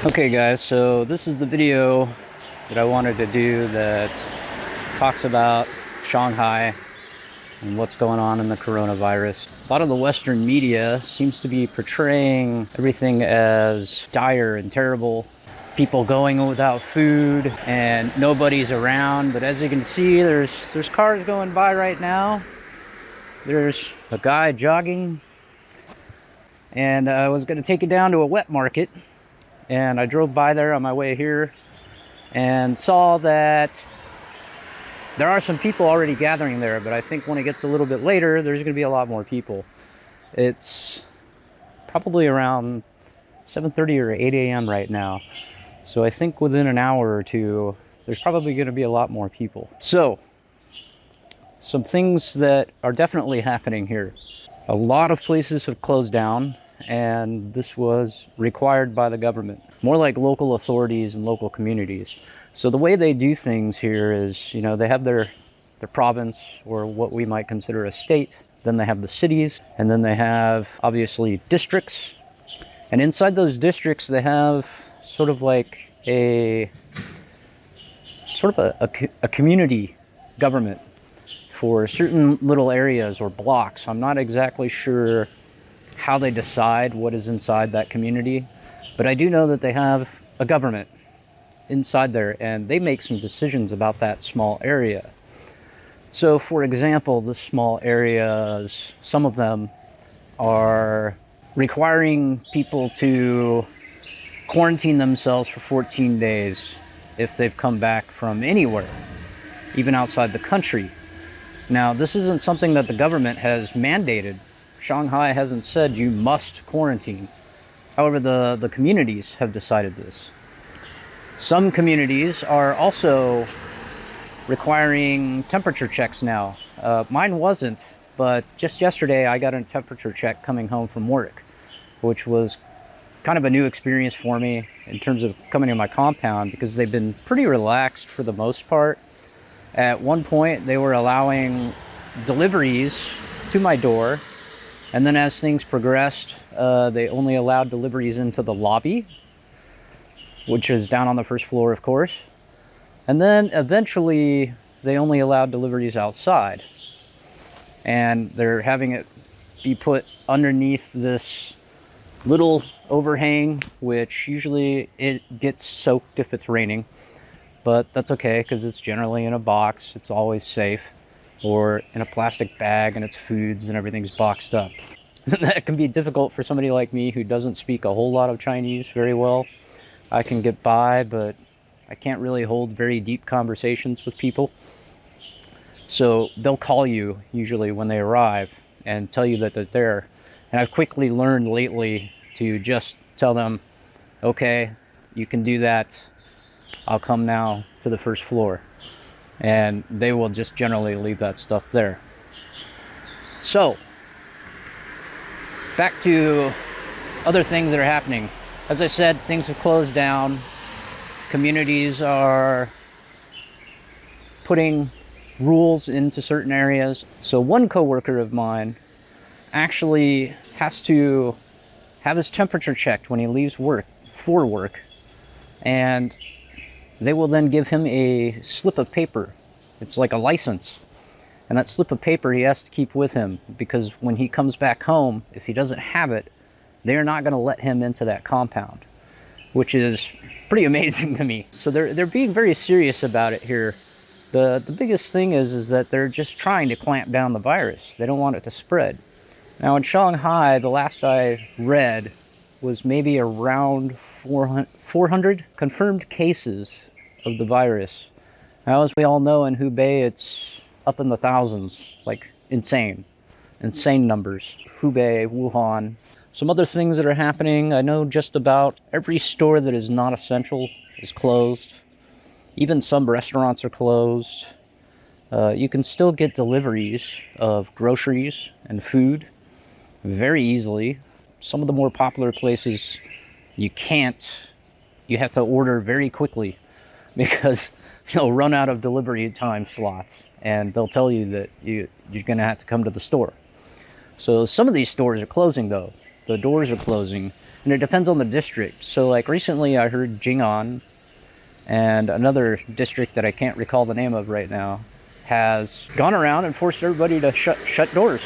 Okay guys, so this is the video that I wanted to do that talks about Shanghai and what's going on in the coronavirus. A lot of the Western media seems to be portraying everything as dire and terrible. People going without food and nobody's around, but as you can see, there's cars going by right now. There's a guy jogging, and I was going to take it down to a wet market. And I drove by there on my way here and saw that there are some people already gathering there, but I think when it gets a little bit later, there's going to be a lot more people. It's probably around 7:30 or 8 a.m. right now. So I think within an hour or two, there's probably going to be a lot more people. So, some things that are definitely happening here. A lot of places have closed down, and this was required by the government, more like local authorities and local communities. So the way they do things here is, they have their province, or what we might consider a state, then they have the cities, and then they have obviously districts, and inside those districts they have sort of like a community government for certain little areas or blocks. I'm not exactly sure how they decide what is inside that community, but I do know that they have a government inside there, and they make some decisions about that small area. So for example, the small areas, some of them are requiring people to quarantine themselves for 14 days if they've come back from anywhere, even outside the country. Now, this isn't something that the government has mandated. Shanghai hasn't said you must quarantine. However, the communities have decided this. Some communities are also requiring temperature checks now. Mine wasn't, but just yesterday I got a temperature check coming home from work, which was kind of a new experience for me in terms of coming to my compound, because they've been pretty relaxed for the most part. At one point, they were allowing deliveries to my door, and then as things progressed, they only allowed deliveries into the lobby, which is down on the first floor, of course. And then eventually, they only allowed deliveries outside. And they're having it be put underneath this little overhang, which usually it gets soaked if it's raining. But that's okay, because it's generally in a box, it's always safe, or in a plastic bag, and it's foods and everything's boxed up. That can be difficult for somebody like me who doesn't speak a whole lot of Chinese very well. I can get by, but I can't really hold very deep conversations with people. So they'll call you usually when they arrive and tell you that they're there. And I've quickly learned lately to just tell them, okay, you can do that. I'll come now to the first floor. And they will just generally leave that stuff there. So, back to other things that are happening. As I said, things have closed down. Communities are putting rules into certain areas. So one coworker of mine actually has to have his temperature checked when he leaves work, for work. And they will then give him a slip of paper. It's like a license. And that slip of paper he has to keep with him, because when he comes back home, if he doesn't have it, they're not going to let him into that compound, which is pretty amazing to me. So they're being very serious about it here. The biggest thing is that they're just trying to clamp down the virus. They don't want it to spread. Now in Shanghai, the last I read was maybe around 400 confirmed cases of the virus. Now, as we all know, in Hubei, it's up in the thousands, like insane numbers. Hubei, Wuhan. Some other things that are happening, I know just about every store that is not essential is closed. Even some restaurants are closed. You can still get deliveries of groceries and food very easily. Some of the more popular places, you can't. You have to order very quickly, because you'll run out of delivery time slots, and they'll tell you that you're going to have to come to the store. So some of these stores are closing, though. The doors are closing. And it depends on the district. So like recently I heard Jing'an and another district that I can't recall the name of right now has gone around and forced everybody to shut doors.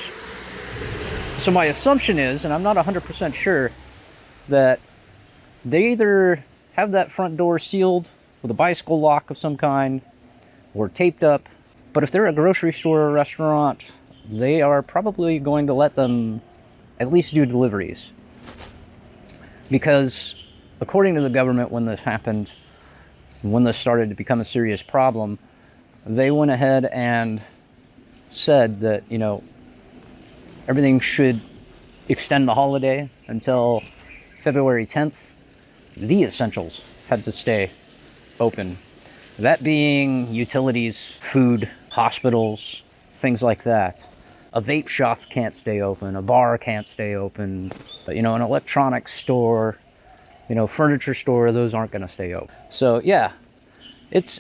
So my assumption is, and I'm not 100% sure, that they either have that front door sealed with a bicycle lock of some kind or taped up. But if they're a grocery store or a restaurant, they are probably going to let them at least do deliveries. Because according to the government, when this happened, when this started to become a serious problem, they went ahead and said that, you know, everything should extend the holiday until February 10th. The essentials had to stay open. That being utilities, food, hospitals, things like that. A vape shop can't stay open, a bar can't stay open, but, you know, an electronics store, you know, furniture store, those aren't going to stay open. So yeah, it's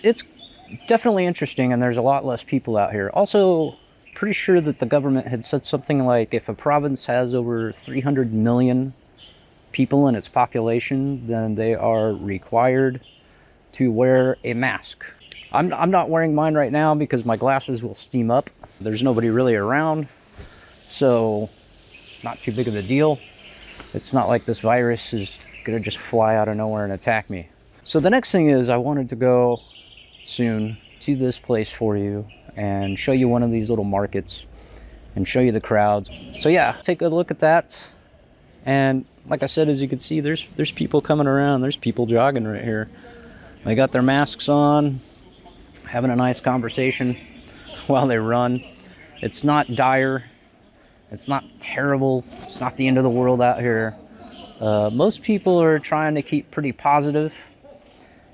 definitely interesting, and there's a lot less people out here. Also, pretty sure that the government had said something like if a province has over 300 million people in its population, then they are required to wear a mask. I'm not wearing mine right now because my glasses will steam up. There's nobody really around, so not too big of a deal. It's not like this virus is gonna just fly out of nowhere and attack me. So the next thing is I wanted to go soon to this place for you and show you one of these little markets and show you the crowds. So yeah, take a look at that. And like I said, as you can see, there's people coming around. There's people jogging right here. They got their masks on, having a nice conversation while they run. It's not dire. It's not terrible. It's not the end of the world out here. Most people are trying to keep pretty positive.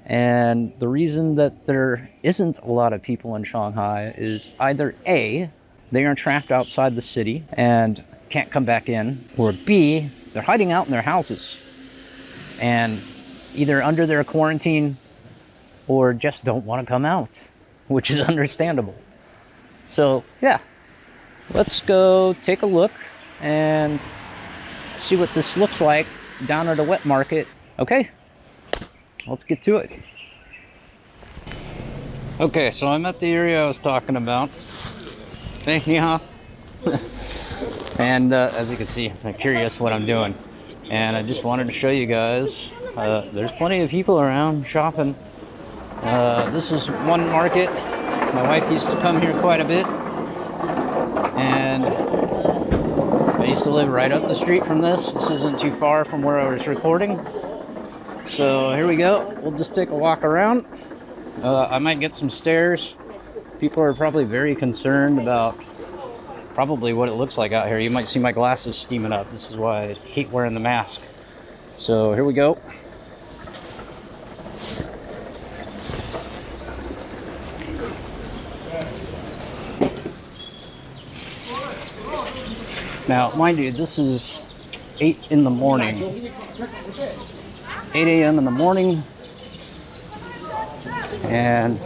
And the reason that there isn't a lot of people in Shanghai is either A, they are trapped outside the city and can't come back in, or B, they're hiding out in their houses and either under their quarantine or just don't want to come out, which is understandable. So yeah, let's go take a look and see what this looks like down at a wet market. Okay, let's get to it. Okay, so I'm at the area I was talking about. Hey, ni hao. And as you can see, I'm curious what I'm doing. And I just wanted to show you guys, there's plenty of people around shopping. This is one market. My wife used to come here quite a bit. And I used to live right up the street from this. This isn't too far from where I was recording. So here we go. We'll just take a walk around. I might get some stares. People are probably very concerned about probably what it looks like out here. You might see my glasses steaming up. This is why I hate wearing the mask. So here we go. Now, mind you, this is 8 in the morning. 8 a.m. in the morning. And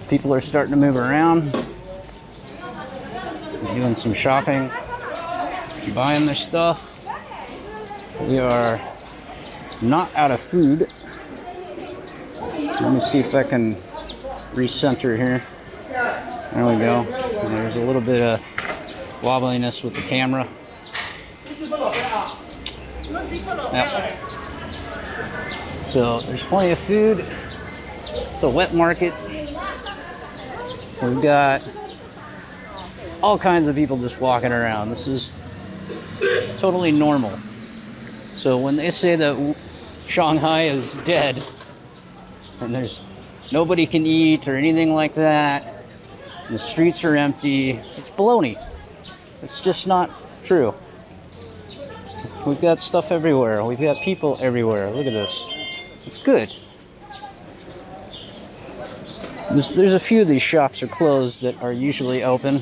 people are starting to move around. Doing some shopping. Buying their stuff. We are not out of food. Let me see if I can recenter here. There we go. And there's a little bit of wobbliness with the camera. Yep. So there's plenty of food. It's a wet market. We've got all kinds of people just walking around. This is totally normal. So when they say that Shanghai is dead and there's nobody can eat or anything like that, and the streets are empty, it's baloney. It's just not true. We've got stuff everywhere. We've got people everywhere. Look at this. It's good. There's a few of these shops are closed that are usually open.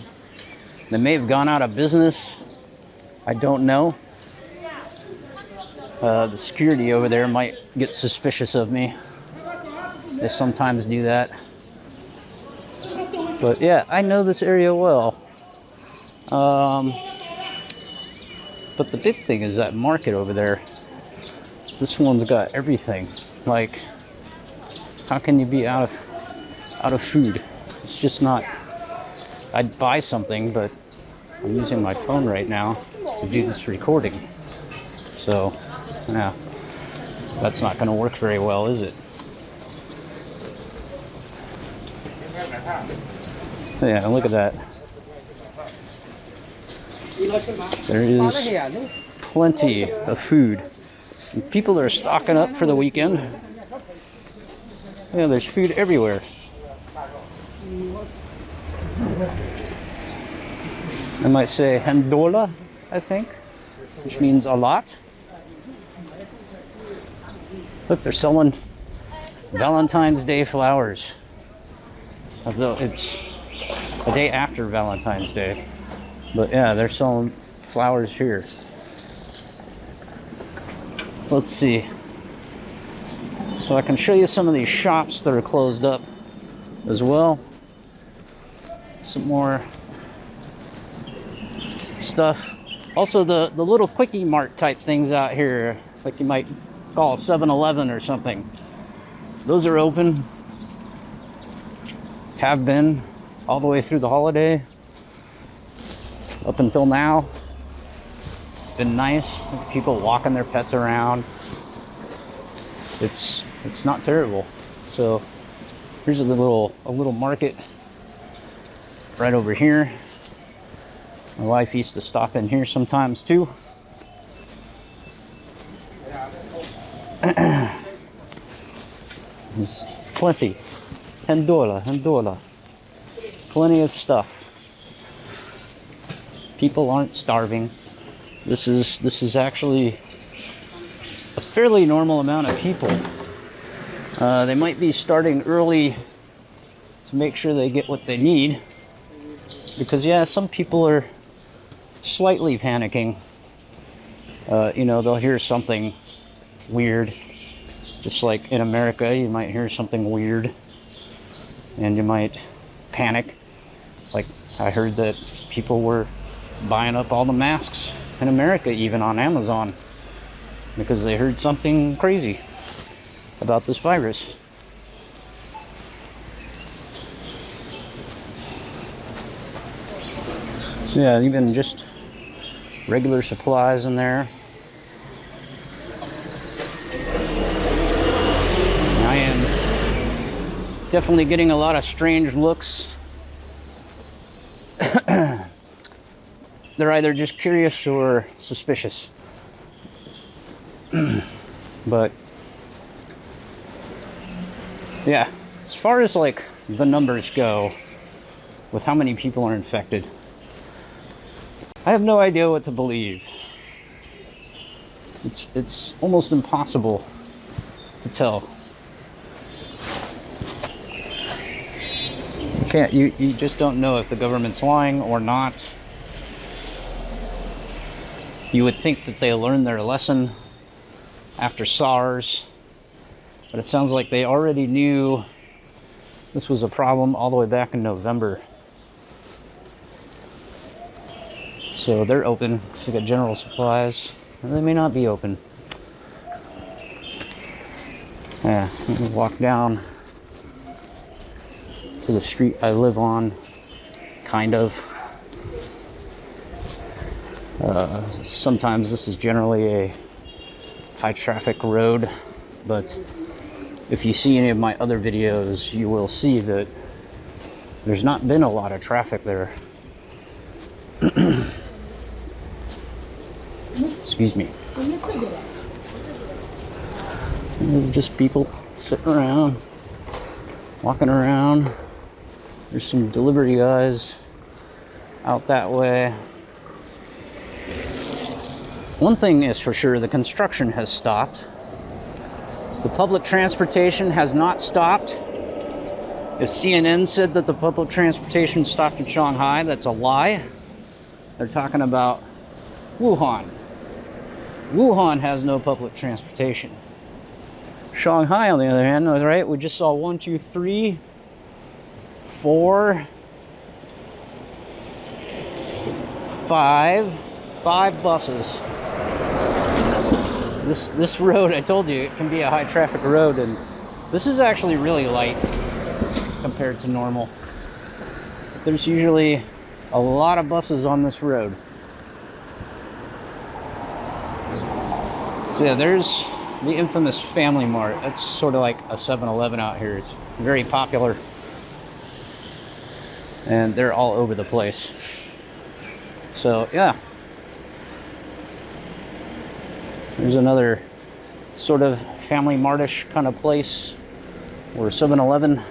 They may have gone out of business. I don't know. The security over there might get suspicious of me. They sometimes do that. But yeah, I know this area well. But the big thing is that market over there. This one's got everything. Like, how can you be out of food? It's just not. I'd buy something, but I'm using my phone right now to do this recording. So, yeah, that's not going to work very well, is it? Yeah, look at that. There is plenty of food. And people are stocking up for the weekend. Yeah, there's food everywhere. I might say Handola, I think, which means a lot. Look, they're selling Valentine's Day flowers. Although it's a day after Valentine's Day. But yeah, they're selling flowers here. So let's see. So I can show you some of these shops that are closed up as well. Some more stuff. Also the little quickie mart type things out here, like you might call 7-Eleven or something. Those are open. Have been all the way through the holiday. Up until now. It's been nice. People walking their pets around. It's not terrible. So here's a little market right over here. My wife used to stop in here sometimes too. There's plenty. Handola. Plenty of stuff. People aren't starving. This is actually a fairly normal amount of people. They might be starting early to make sure they get what they need. Because yeah, some people are slightly panicking. You know, they'll hear something weird. Just like in America, you might hear something weird and you might panic. Like I heard that people were buying up all the masks in America, even on Amazon, because they heard something crazy about this virus. Yeah, even just regular supplies in there. I am definitely getting a lot of strange looks. They're either just curious or suspicious. But yeah, as far as like the numbers go with how many people are infected, I have no idea what to believe. It's almost impossible to tell. You just don't know if the government's lying or not. You would think that they learned their lesson after SARS, but it sounds like they already knew this was a problem all the way back in November. So they're open to get general supplies, and they may not be open. Yeah, let me walk down to the street I live on, kind of. Sometimes this is generally a high traffic road, but if you see any of my other videos, you will see that there's not been a lot of traffic there. Excuse me. Just people sitting around, walking around. There's some delivery guys out that way. One thing is for sure, the construction has stopped. The public transportation has not stopped. If CNN said that the public transportation stopped in Shanghai, that's a lie. They're talking about Wuhan. Wuhan has no public transportation. Shanghai, on the other hand, right, we just saw 1, 2, 3, 4, 5 buses This road, I told you, it can be a high traffic road, and this is actually really light compared to normal. There's usually a lot of buses on this road. So yeah, there's the infamous Family Mart. That's sort of like a 7-Eleven out here. It's very popular. And they're all over the place. So yeah. There's another sort of Family Mart-ish kind of place, or 7-Eleven.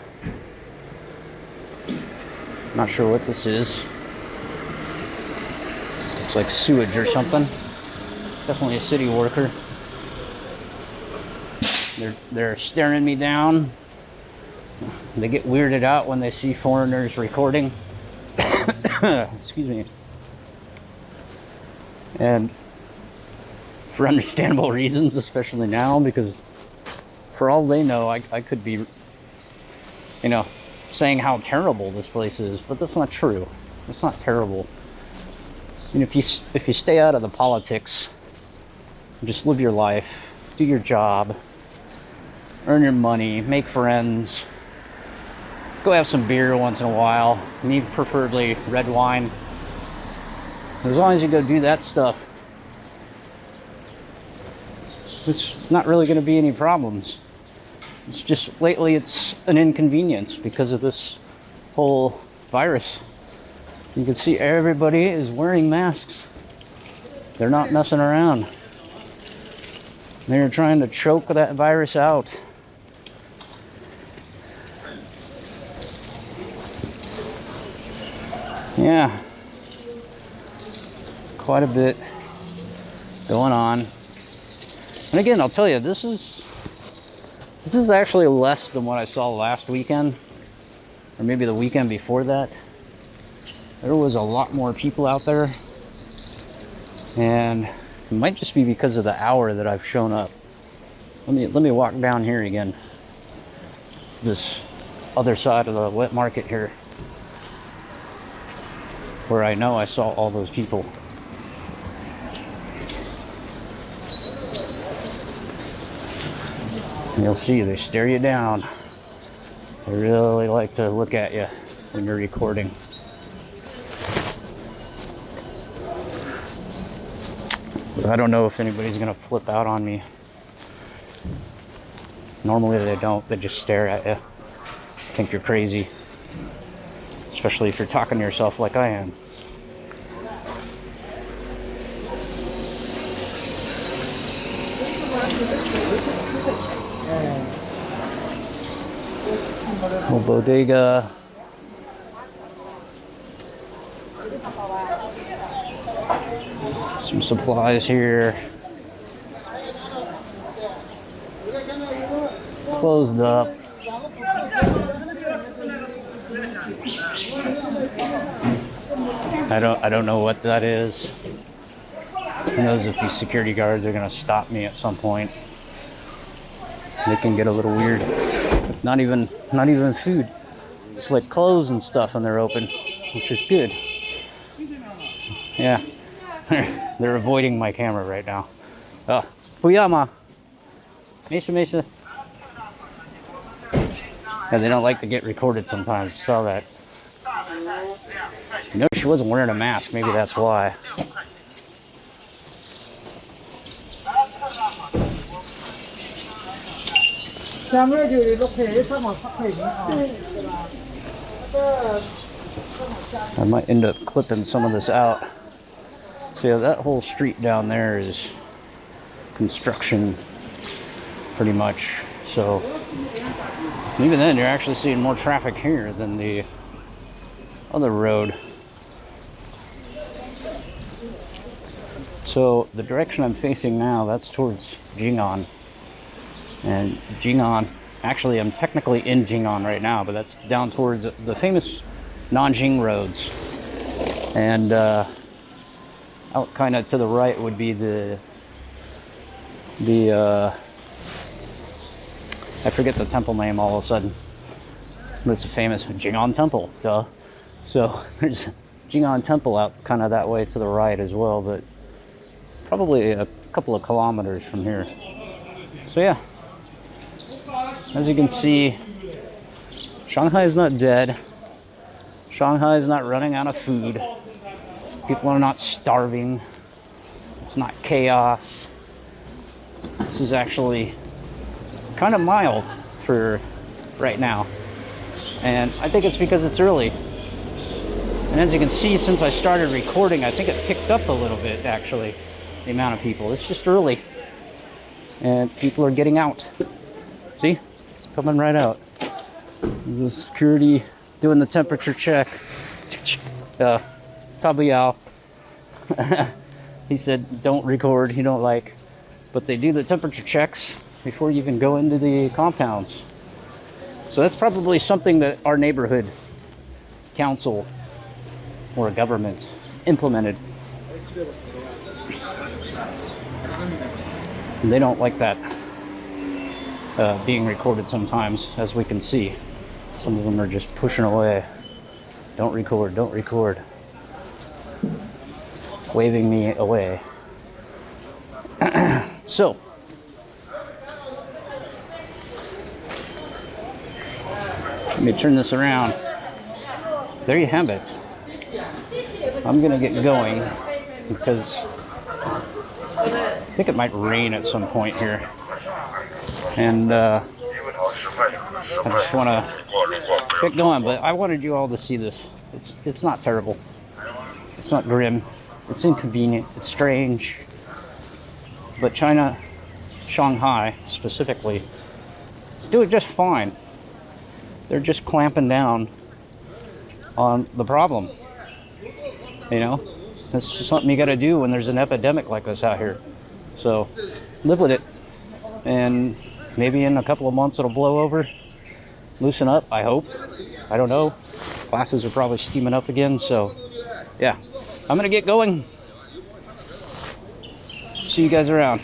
Not sure what this is. Looks like sewage or something. Definitely a city worker. They're staring me down. They get weirded out when they see foreigners recording. Excuse me. And for understandable reasons, especially now, because for all they know, I could be, you know, saying how terrible this place is, but that's not true. It's not terrible. And if you stay out of the politics, just live your life, do your job, earn your money, make friends, go have some beer once in a while, me preferably red wine. As long as you go do that stuff, there's not really going to be any problems. It's just lately it's an inconvenience because of this whole virus. You can see everybody is wearing masks. They're not messing around. They're trying to choke that virus out. Yeah. Quite a bit going on. And again, I'll tell you, this is actually less than what I saw last weekend, or maybe the weekend before that. There was a lot more people out there, and it might just be because of the hour that I've shown up. Let me walk down here again to this other side of the wet market here, where I know I saw all those people. You'll see they stare you down. They really like to look at you when you're recording. But I don't know if anybody's gonna flip out on me. Normally they don't, they just stare at you. Think you're crazy. Especially if you're talking to yourself like I am. Little bodega. Some supplies here. Closed up. I don't know what that is. Who knows if these security guards are gonna stop me at some point. They can get a little weird. Not even food. It's like clothes and stuff, and they're open, which is good. Yeah, they're avoiding my camera right now. Oh, Puyama. Mesa Mesa. Yeah, they don't like to get recorded sometimes. Saw that. You know, she wasn't wearing a mask. Maybe that's why. I might end up clipping some of this out. So yeah, that whole street down there is construction, pretty much. So even then, you're actually seeing more traffic here than the other road. So the direction I'm facing now, that's towards Jing'an. And Jing'an, actually I'm technically in Jing'an right now, but that's down towards the famous Nanjing roads. And out kind of to the right would be the I forget the temple name all of a sudden, but it's a famous Jing'an temple, duh. So there's Jing'an temple out kind of that way to the right as well, but probably a couple of kilometers from here. So yeah, as you can see, Shanghai is not dead. Shanghai is not running out of food. People are not starving. It's not chaos. This is actually kind of mild for right now. And I think it's because it's early. And as you can see, since I started recording, I think it picked up a little bit, actually, the amount of people. It's just early. And people are getting out. See? It's coming right out. The security doing the temperature check. Tabu he said, don't record, he don't like. But they do the temperature checks before you even go into the compounds. So that's probably something that our neighborhood council or government implemented. And they don't like that being recorded sometimes, as we can see. Some of them are just pushing away. Don't record, don't record. Waving me away. So, let me turn this around. There you have it. I'm gonna get going because I think it might rain at some point here. And I just want to get going, but I wanted you all to see this. It's not terrible. It's not grim. It's inconvenient. It's strange. But China, Shanghai specifically, is doing just fine. They're just clamping down on the problem. You know, that's just something you got to do when there's an epidemic like this out here. So live with it, and maybe in a couple of months it'll blow over, loosen up. I hope. I don't know. Classes are probably steaming up again. So yeah, I'm gonna get going. See you guys around.